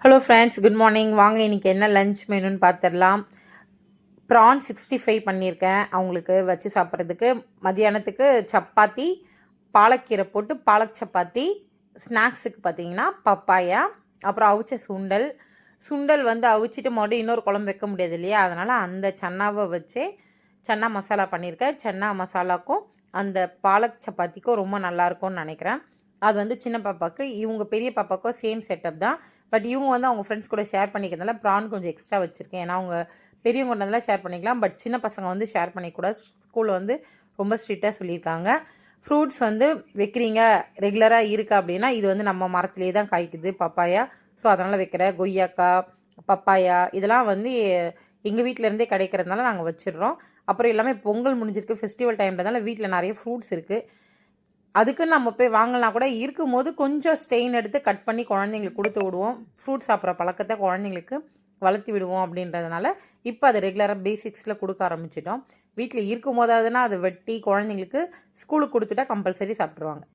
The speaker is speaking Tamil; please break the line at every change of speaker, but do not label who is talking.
Hello friends, good morning. வாங்க இன்றைக்கி என்ன லஞ்ச் மெனுன்னு பார்த்துடலாம். ப்ரான் 65 பண்ணியிருக்கேன் அவங்களுக்கு வச்சு சாப்பிட்றதுக்கு. மதியானத்துக்கு சப்பாத்தி, பாலக்கீரை போட்டு பாலக் சப்பாத்தி. ஸ்நாக்ஸுக்கு பார்த்தீங்கன்னா பப்பாயா, அப்புறம் அவிச்ச சுண்டல். சுண்டல் வந்து அவிச்சிட்டு மறுபடியும் இன்னொரு குழம்பு வைக்க முடியாது இல்லையா, அதனால் அந்த சன்னாவை வச்சே சன்னா மசாலா பண்ணியிருக்கேன். சன்னா மசாலாக்கும் அந்த பாலக் சப்பாத்திக்கும் ரொம்ப நல்லாயிருக்கும்னு நினைக்கிறேன். அது வந்து சின்ன பாப்பாவுக்கு, இவங்க பெரிய பாப்பாவுக்கும் சேம் செட்டப் தான். பட் இவங்க வந்து அவங்க ஃப்ரெண்ட்ஸ் கூட ஷேர் பண்ணிக்கிறதுனால ப்ரான் கொஞ்சம் எக்ஸ்ட்ரா வச்சுருக்கேன். ஏன்னா அவங்க பெரியவங்க கொண்டதெல்லாம் ஷேர் பண்ணிக்கலாம், பட் சின்ன பசங்க வந்து ஷேர் பண்ணிக்கூடாது. ஸ்கூலில் வந்து ரொம்ப ஸ்ட்ரிக்டாக சொல்லியிருக்காங்க. ஃப்ரூட்ஸ் வந்து வைக்கிறீங்க ரெகுலராக இருக்குது அப்படின்னா, இது வந்து நம்ம மரத்துலேயே தான் காய்க்குது பப்பாயா. ஸோ அதனால் வைக்கிறேன். கொய்யாக்காய், பப்பாயா இதெல்லாம் வந்து எங்கள் வீட்டிலேருந்தே கிடைக்கிறதுனால நாங்கள் வச்சிடுறோம். அப்புறம் எல்லாமே பொங்கல் முடிஞ்சிருக்கு, ஃபெஸ்டிவல் டைம்ன்றதுனால வீட்டில் நிறைய ஃப்ரூட்ஸ் இருக்குது. அதுக்குன்னு நம்ம போய் வாங்கலாம் கூட, இருக்கும்போது கொஞ்சம் ஸ்டெயின் எடுத்து கட் பண்ணி குழந்தைங்களுக்கு கொடுத்து விடுவோம். ஃப்ரூட் சாப்பிட்ற பழக்கத்தை குழந்தைங்களுக்கு வளர்த்தி விடுவோம் அப்படின்றதுனால இப்போ அதை ரெகுலராக பேசிக்ஸில் கொடுக்க ஆரம்பிச்சிட்டோம். வீட்டில் இருக்கும் போதாவதுன்னா அதை வெட்டி குழந்தைங்களுக்கு ஸ்கூலுக்கு கொடுத்துட்டா கம்பல்சரி சாப்பிட்ருவாங்க.